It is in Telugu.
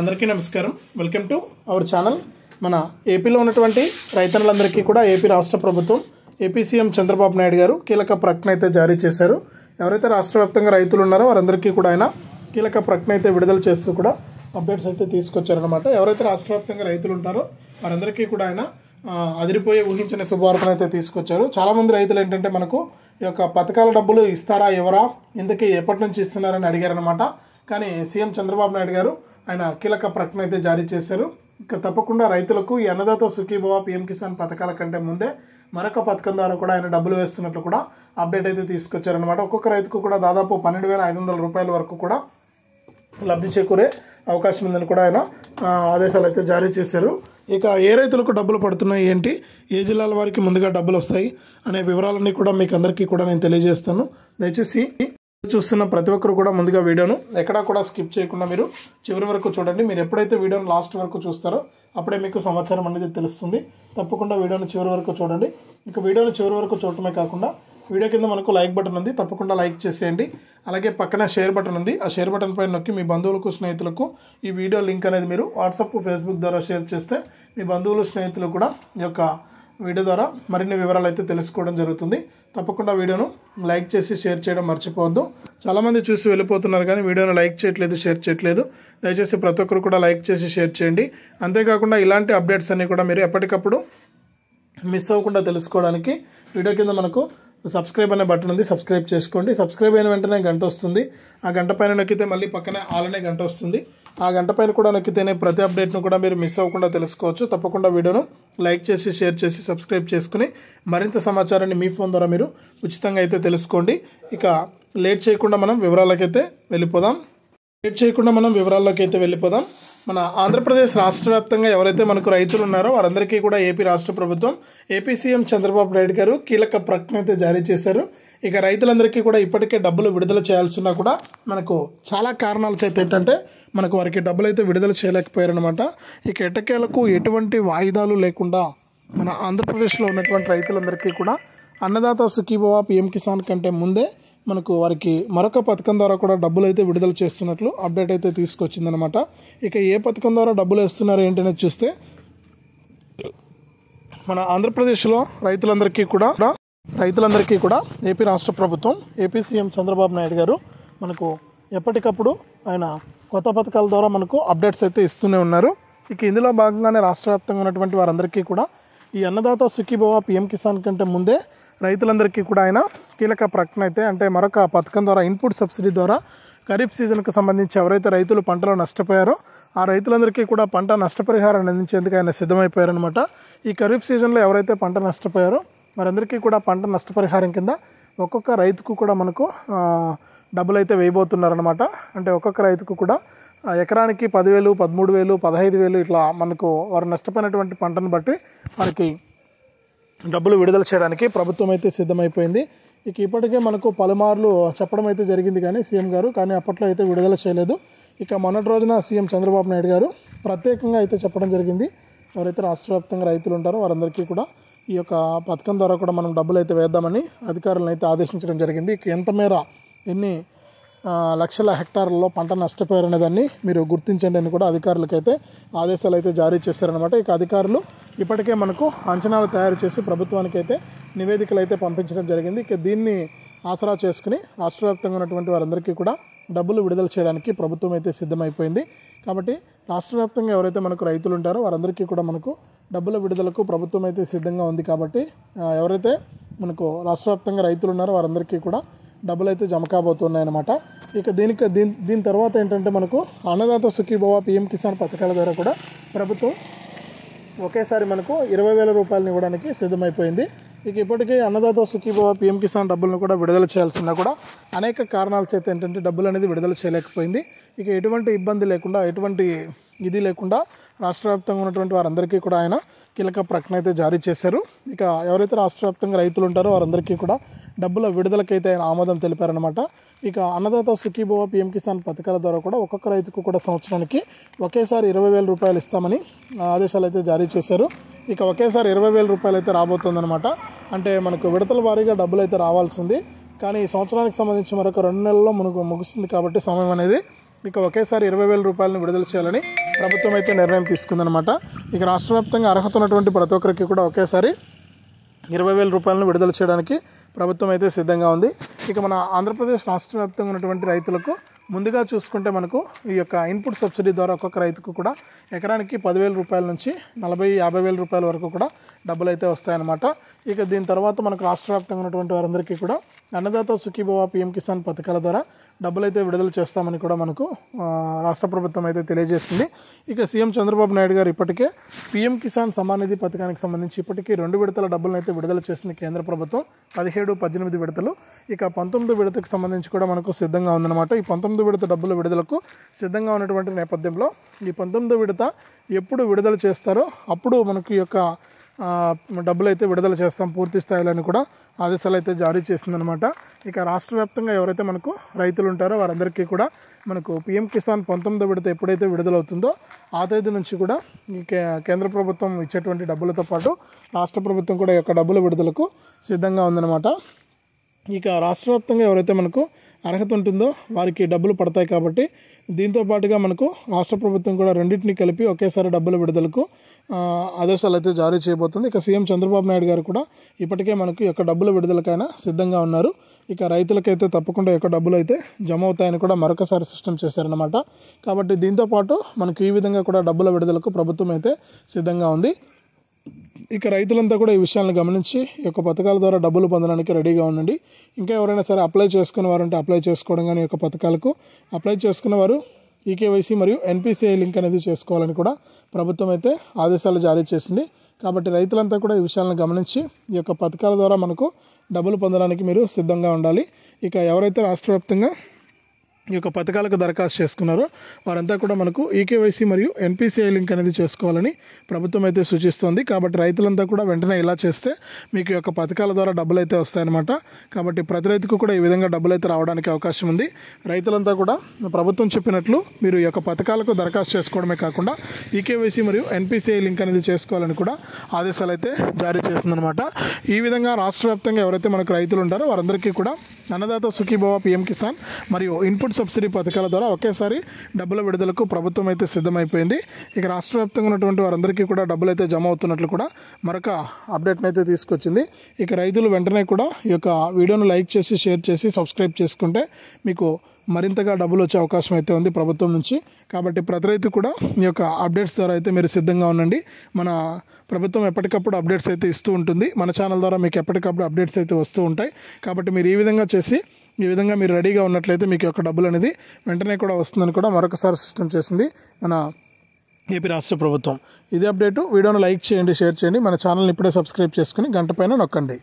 అందరికీ నమస్కారం. Welcome to our channel. మన ఏపీలో ఉన్నటువంటి రైతన్నలందరికీ కూడా ఏపీ రాష్ట్ర ప్రభుత్వం ఏపీ సీఎం చంద్రబాబు నాయుడు గారు కీలక ప్రకటన అయితే జారీ చేశారు. ఎవరైతే రాష్ట్ర వ్యాప్తంగా రైతులు ఉన్నారో వారందరికీ కూడా ఆయన కీలక ప్రకటన అయితే విడుదల చేస్తూ కూడా అప్డేట్స్ అయితే తీసుకొచ్చారనమాట. ఎవరైతే రాష్ట్ర వ్యాప్తంగా రైతులు ఉంటారో వారందరికీ కూడా ఆయన అదిరిపోయే ఊహించని శుభవార్తను అయితే తీసుకొచ్చారు. చాలామంది రైతులు ఏంటంటే మనకు ఈ యొక్క పథకాల డబ్బులు ఇస్తారా, ఎవరా, ఇంతకీ ఎప్పటి నుంచి ఇస్తున్నారని అడిగారనమాట. కానీ సీఎం చంద్రబాబు నాయుడు గారు ఆయన కీలక ప్రకటన అయితే జారీ చేశారు. ఇక తప్పకుండా రైతులకు ఈ అన్నదాత సుఖీభవ పీఎం కిసాన్ పథకాల కంటే ముందే మరొక పథకం ద్వారా కూడా ఆయన డబ్బులు వేస్తున్నట్లు కూడా అప్డేట్ అయితే తీసుకొచ్చారనమాట. ఒక్కొక్క రైతుకు కూడా దాదాపు 12,500 రూపాయల వరకు కూడా లబ్ధి చేకూరే అవకాశం ఉందని కూడా ఆయన ఆదేశాలు అయితే జారీ చేశారు. ఇక ఏ రైతులకు డబ్బులు పడుతున్నాయి, ఏంటి, ఏ జిల్లాల వారికి ముందుగా డబ్బులు వస్తాయి అనే వివరాలన్నీ కూడా మీకు అందరికీ కూడా నేను తెలియజేస్తాను. దయచేసి చూస్తున్న ప్రతి ఒక్కరు కూడా ముందుగా వీడియోను ఎక్కడా కూడా స్కిప్ చేయకుండా మీరు చివరి వరకు చూడండి. మీరు ఎప్పుడైతే వీడియోను లాస్ట్ వరకు చూస్తారో అప్పుడే మీకు సమాచారం అనేది తెలుస్తుంది. తప్పకుండా వీడియోను చివరి వరకు చూడండి. ఇక వీడియోను చివరి వరకు చూడటమే కాకుండా వీడియో కింద మనకు లైక్ బటన్ ఉంది, తప్పకుండా లైక్ చేసేయండి. అలాగే పక్కన షేర్ బటన్ ఉంది, ఆ షేర్ బటన్ పైన నొక్కి మీ బంధువులకు, స్నేహితులకు ఈ వీడియో లింక్ అనేది మీరు వాట్సాప్, ఫేస్బుక్ ద్వారా షేర్ చేస్తే మీ బంధువులు, స్నేహితులు కూడా ఈ యొక్క వీడియో ద్వారా మరిన్ని వివరాలు అయితే తెలుసుకోవడం జరుగుతుంది. తప్పకుండా వీడియోను లైక్ చేసి షేర్ చేయడం మర్చిపోవద్దు. చాలామంది చూసి వెళ్ళిపోతున్నారు కానీ వీడియోను లైక్ చేయట్లేదు, షేర్ చేయట్లేదు. దయచేసి ప్రతి ఒక్కరు కూడా లైక్ చేసి షేర్ చేయండి. అంతేకాకుండా ఇలాంటి అప్డేట్స్ అన్నీ కూడా మీరు ఎప్పటికప్పుడు మిస్ అవ్వకుండా తెలుసుకోవడానికి వీడియో కింద మనకు సబ్స్క్రైబ్ అనే బటన్ ఉంది, సబ్స్క్రైబ్ చేసుకోండి. సబ్స్క్రైబ్ అయిన వెంటనే గంట వస్తుంది. ఆ గంట పైన నొక్కితే మళ్ళీ పక్కనే ఆల్ అనే గంట వస్తుంది. ఆ గంట పైన కూడా నొక్కితేనే ప్రతి అప్డేట్ను కూడా మీరు మిస్ అవ్వకుండా తెలుసుకోవచ్చు. తప్పకుండా వీడియోను లైక్ చేసి షేర్ చేసి సబ్స్క్రైబ్ చేసుకుని మరింత సమాచారాన్ని మీ ఫోన్ ద్వారా మీరు ఉచితంగా అయితే తెలుసుకోండి. ఇక లేట్ చేయకుండా మనం వివరాలకైతే వెళ్ళిపోదాం. మన ఆంధ్రప్రదేశ్ రాష్ట్ర వ్యాప్తంగా ఎవరైతే మనకు రైతులు ఉన్నారో వారందరికీ కూడా ఏపీ రాష్ట్ర ప్రభుత్వం ఏపీ సీఎం చంద్రబాబు నాయుడు గారు కీలక ప్రకటన అయితే జారీ చేశారు. ఇక రైతులందరికీ కూడా ఇప్పటికే డబ్బులు విడుదల చేయాల్సిన కూడా మనకు చాలా కారణాలు చేత ఏంటంటే మనకు వారికి డబ్బులు అయితే విడుదల చేయలేకపోయారనమాట. ఇక ఎట్టకేలకు ఎటువంటి వాయిదాలు లేకుండా మన ఆంధ్రప్రదేశ్లో ఉన్నటువంటి రైతులందరికీ కూడా అన్నదాత సుఖీభవ పీఎం కిసాన్ కంటే ముందే మనకు వారికి మరొక పథకం ద్వారా కూడా డబ్బులు అయితే విడుదల చేస్తున్నట్లు అప్డేట్ అయితే తీసుకొచ్చిందనమాట. ఇక ఏ పథకం ద్వారా డబ్బులు వేస్తున్నారు ఏంటనేది చూస్తే మన ఆంధ్రప్రదేశ్లో రైతులందరికీ కూడా ఏపీ రాష్ట్ర ప్రభుత్వం ఏపీ సీఎం చంద్రబాబు నాయుడు గారు మనకు ఎప్పటికప్పుడు ఆయన కొత్త పథకాల ద్వారా మనకు అప్డేట్స్ అయితే ఇస్తూనే ఉన్నారు. ఇక ఇందులో భాగంగానే రాష్ట్ర వ్యాప్తంగా ఉన్నటువంటి వారందరికీ కూడా ఈ అన్నదాత సుఖీభవ పీఎం కిసాన్ కంటే ముందే రైతులందరికీ కూడా ఆయన కీలక ప్రకటన అయితే అంటే మరొక పథకం ద్వారా ఇన్పుట్ సబ్సిడీ ద్వారా ఖరీఫ్ సీజన్కు సంబంధించి ఎవరైతే రైతులు పంటలో నష్టపోయారో ఆ రైతులందరికీ కూడా పంట నష్టపరిహారాన్ని అందించేందుకు ఆయన సిద్ధమైపోయారనమాట. ఈ ఖరీఫ్ సీజన్లో ఎవరైతే పంట నష్టపోయారో వారందరికీ కూడా పంట నష్టపరిహారం కింద ఒక్కొక్క రైతుకు కూడా మనకు డబ్బులు అయితే వేయబోతున్నారనమాట. అంటే ఒక్కొక్క రైతుకు కూడా ఎకరానికి 10,000, 13,000, 15,000 ఇట్లా మనకు వారు నష్టపోయినటువంటి పంటను బట్టి వారికి డబ్బులు విడుదల చేయడానికి ప్రభుత్వం అయితే సిద్ధమైపోయింది. ఇక ఇప్పటికే మనకు పలుమార్లు చెప్పడం అయితే జరిగింది కానీ సీఎం గారు, కానీ అప్పట్లో అయితే విడుదల చేయలేదు. ఇక మొన్నటి రోజున సీఎం చంద్రబాబు నాయుడు గారు ప్రత్యేకంగా అయితే చెప్పడం జరిగింది. ఎవరైతే రాష్ట్ర వ్యాప్తంగా రైతులు ఉంటారో వారందరికీ కూడా ఈ యొక్క పథకం ద్వారా కూడా మనం డబ్బులు అయితే వేద్దామని అధికారులను అయితే ఆదేశించడం జరిగింది. ఇక ఎంత మేర ఎన్ని లక్షల హెక్టార్లలో పంట నష్టపోయారనే దాన్ని మీరు గుర్తించండి అని కూడా అధికారులకైతే ఆదేశాలు అయితే జారీ చేశారనమాట. ఇక అధికారులు ఇప్పటికే మనకు అంచనాలు తయారు చేసి ప్రభుత్వానికి అయితే నివేదికలు అయితే పంపించడం జరిగింది. ఇక దీన్ని ఆసరా చేసుకుని రాష్ట్ర వ్యాప్తంగా ఉన్నటువంటి వారందరికీ కూడా డబ్బులు విడుదల చేయడానికి ప్రభుత్వం అయితే సిద్ధమైపోయింది. కాబట్టి రాష్ట్ర వ్యాప్తంగా ఎవరైతే మనకు రైతులు ఉంటారో వారందరికీ కూడా మనకు డబ్బుల విడుదలకు ప్రభుత్వం అయితే సిద్ధంగా ఉంది. కాబట్టి ఎవరైతే మనకు రాష్ట్ర వ్యాప్తంగా రైతులు ఉన్నారో వారందరికీ కూడా డబ్బులు అయితే జమ కాబోతున్నాయన్నమాట. ఇక దీని తర్వాత ఏంటంటే మనకు అన్నదాత సుఖీభవ పీఎం కిసాన్ పథకాల ద్వారా కూడా ప్రభుత్వం ఒకేసారి మనకు 20,000 రూపాయలను ఇవ్వడానికి సిద్ధమైపోయింది. ఇక ఇప్పటికే అన్నదాత సుఖీభవ పీఎం కిసాన్ డబ్బులను కూడా విడుదల చేయాల్సిన కూడా అనేక కారణాల చేత ఏంటంటే డబ్బులు అనేది విడుదల చేయలేకపోయింది. ఇక ఎటువంటి ఇబ్బంది లేకుండా, ఎటువంటి ఇది లేకుండా రాష్ట్ర వ్యాప్తంగా ఉన్నటువంటి వారందరికీ కూడా ఆయన కీలక ప్రకటన అయితే జారీ చేశారు. ఇక ఎవరైతే రాష్ట్ర వ్యాప్తంగా రైతులు ఉంటారో వారందరికీ కూడా డబ్బుల విడుదలకైతే ఆయన ఆమోదం తెలిపారనమాట. ఇక అన్నదాత సుఖీభవ పీఎం కిసాన్ పథకాల ద్వారా కూడా ఒక్కొక్క రైతుకు కూడా సంవత్సరానికి ఒకేసారి 20,000 రూపాయలు ఇస్తామని ఆదేశాలు అయితే జారీ చేశారు. ఇక ఒకేసారి 20,000 రూపాయలు అయితే రాబోతుందన్నమాట. అంటే మనకు విడతల వారీగా డబ్బులు అయితే రావాల్సింది, కానీ ఈ సంవత్సరానికి సంబంధించి మరొక 2 నెలల్లో మనకు ముగుస్తుంది కాబట్టి సమయం అనేది ఇక ఒకేసారి 20,000 రూపాయలను విడుదల చేయాలని ప్రభుత్వం అయితే నిర్ణయం తీసుకుందనమాట. ఇక రాష్ట్ర వ్యాప్తంగా అర్హత ఉన్నటువంటి ప్రతి ఒక్కరికి కూడా ఒకేసారి 20,000 రూపాయలను విడుదల చేయడానికి ప్రభుత్వం అయితే సిద్ధంగా ఉంది. ఇక మన ఆంధ్రప్రదేశ్ రాష్ట్ర వ్యాప్తంగా ఉన్నటువంటి రైతులకు ముందుగా చూసుకుంటే మనకు ఈ యొక్క ఇన్పుట్ సబ్సిడీ ద్వారా ఒక్కొక్క రైతుకు కూడా ఎకరానికి 10,000 రూపాయల నుంచి 40,000-50,000 రూపాయల వరకు కూడా డబ్బులు అయితే వస్తాయన్నమాట. ఇక దీని తర్వాత మనకు రాష్ట్ర వ్యాప్తంగా ఉన్నటువంటి వారందరికీ కూడా అన్నదాత సుఖీభవ పీఎం కిసాన్ పథకాల ద్వారా డబ్బులు అయితే విడుదల చేస్తామని కూడా మనకు రాష్ట్ర ప్రభుత్వం అయితే తెలియజేస్తుంది. ఇక సీఎం చంద్రబాబు నాయుడు గారు ఇప్పటికే పీఎం కిసాన్ సమ్మాన్ నిధి పథకానికి సంబంధించి ఇప్పటికీ 2 విడతల డబ్బులను అయితే విడుదల చేసింది కేంద్ర ప్రభుత్వం. 17-18 విడతలు. ఇక 19 విడతకు సంబంధించి కూడా మనకు సిద్ధంగా ఉందన్నమాట. ఈ 19 విడత డబ్బుల విడుదలకు సిద్ధంగా ఉన్నటువంటి నేపథ్యంలో ఈ 19 విడత ఎప్పుడు విడుదల చేస్తారో అప్పుడు మనకు ఈ యొక్క డబ్బులు అయితే విడుదల చేస్తాం పూర్తి స్థాయిలో అని కూడా ఆదేశాలు అయితే జారీ చేసిందనమాట. ఇక రాష్ట్ర వ్యాప్తంగా ఎవరైతే మనకు రైతులు ఉంటారో వారందరికీ కూడా మనకు పీఎం కిసాన్ 19వ విడత ఎప్పుడైతే విడుదలవుతుందో ఆ తేదీ నుంచి కూడా ఈ కేంద్ర ప్రభుత్వం ఇచ్చేటువంటి డబ్బులతో పాటు రాష్ట్ర ప్రభుత్వం కూడా ఈ యొక్క డబ్బుల విడుదలకు సిద్ధంగా ఉందన్నమాట. ఇక రాష్ట్ర వ్యాప్తంగా ఎవరైతే మనకు అర్హత ఉంటుందో వారికి డబ్బులు పడతాయి కాబట్టి దీంతో పాటుగా మనకు రాష్ట్ర ప్రభుత్వం కూడా రెండింటిని కలిపి ఒకేసారి డబ్బుల విడుదలకు ఆదేశాలు అయితే జారీ చేయబోతుంది. ఇక సీఎం చంద్రబాబు నాయుడు గారు కూడా ఇప్పటికే మనకు ఈ యొక్క డబ్బుల విడుదలకైనా సిద్ధంగా ఉన్నారు. ఇక రైతులకైతే తప్పకుండా ఈ యొక్క డబ్బులు అయితే జమ అవుతాయని కూడా మరొకసారి స్పష్టం చేశారన్నమాట. కాబట్టి దీంతో పాటు మనకు ఈ విధంగా కూడా డబ్బుల విడుదలకు ప్రభుత్వం అయితే సిద్ధంగా ఉంది. ఇక రైతులంతా కూడా ఈ విషయాలను గమనించి ఈ యొక్క పథకాల ద్వారా డబ్బులు పొందడానికి రెడీగా ఉండండి. ఇంకా ఎవరైనా సరే అప్లై చేసుకునే వారంటే అప్లై చేసుకోవడం కానీ ఈ యొక్క పథకాలకు అప్లై చేసుకున్న వారు ఈకేవైసీ మరియు ఎన్పిసిఐ లింక్ అనేది చేసుకోవాలని కూడా ప్రభుత్వం అయితే ఆదేశాలు జారీ చేసింది. కాబట్టి రైతులంతా కూడా ఈ విషయాలను గమనించి ఈ యొక్క పథకాల ద్వారా మనకు డబ్బులు పొందడానికి మీరు సిద్ధంగా ఉండాలి. ఇక ఎవరైతే రాష్ట్ర వ్యాప్తంగా ఈ యొక్క పథకాలకు దరఖాస్తు చేసుకున్నారో వారంతా కూడా మనకు ఈకేవైసీ మరియు ఎన్పిసిఐ లింక్ అనేది చేసుకోవాలని ప్రభుత్వం అయితే సూచిస్తోంది. కాబట్టి రైతులంతా కూడా వెంటనే ఇలా చేస్తే మీకు ఈ యొక్క పథకాల ద్వారా డబ్బులు అయితే వస్తాయన్నమాట. కాబట్టి ప్రతి రైతుకు కూడా ఈ విధంగా డబ్బులు అయితే రావడానికి అవకాశం ఉంది. రైతులంతా కూడా ప్రభుత్వం చెప్పినట్లు మీరు ఈ యొక్క పథకాలకు దరఖాస్తు చేసుకోవడమే కాకుండా ఈకేవైసీ మరియు ఎన్పిసిఐ లింక్ అనేది చేసుకోవాలని కూడా ఆదేశాలు అయితే జారీ చేస్తుందన్నమాట. ఈ విధంగా రాష్ట్ర వ్యాప్తంగా ఎవరైతే మనకు రైతులు ఉంటారో వారందరికీ కూడా అన్నదాత సుఖీభవ పీఎం కిసాన్ మరియు ఇన్పుట్ సబ్సిడీ పథకాల ద్వారా ఒకేసారి డబ్బుల విడుదలకు ప్రభుత్వం అయితే సిద్ధమైపోయింది. ఇక రాష్ట్ర వ్యాప్తంగా ఉన్నటువంటి వారందరికీ కూడా డబ్బులు అయితే జమ అవుతున్నట్లు కూడా మరొక అప్డేట్ని అయితే తీసుకొచ్చింది. ఇక రైతులు వెంటనే కూడా ఈ యొక్క వీడియోను లైక్ చేసి షేర్ చేసి సబ్స్క్రైబ్ చేసుకుంటే మీకు మరింతగా డబ్బులు వచ్చే అవకాశం అయితే ఉంది ప్రభుత్వం నుంచి. కాబట్టి ప్రతి రైతు కూడా ఈ యొక్క అప్డేట్స్ ద్వారా అయితే మీరు సిద్ధంగా ఉండండి. మన ప్రభుత్వం ఎప్పటికప్పుడు అప్డేట్స్ అయితే ఇస్తూ ఉంటుంది. మన ఛానల్ ద్వారా మీకు ఎప్పటికప్పుడు అప్డేట్స్ అయితే వస్తూ ఉంటాయి. కాబట్టి మీరు ఈ విధంగా చేసి ఈ విధంగా మీరు రెడీగా ఉన్నట్లయితే మీకు యొక్క డబ్బులు అనేది వెంటనే కూడా వస్తుందని కూడా మరొకసారి సిస్టమ్ చేసింది మన ఏపీ రాష్ట్ర ప్రభుత్వం. ఇదే అప్డేటు. వీడియోను లైక్ చేయండి, షేర్ చేయండి. మన ఛానల్ని ఇప్పుడే సబ్స్క్రైబ్ చేసుకుని గంట పైన నొక్కండి.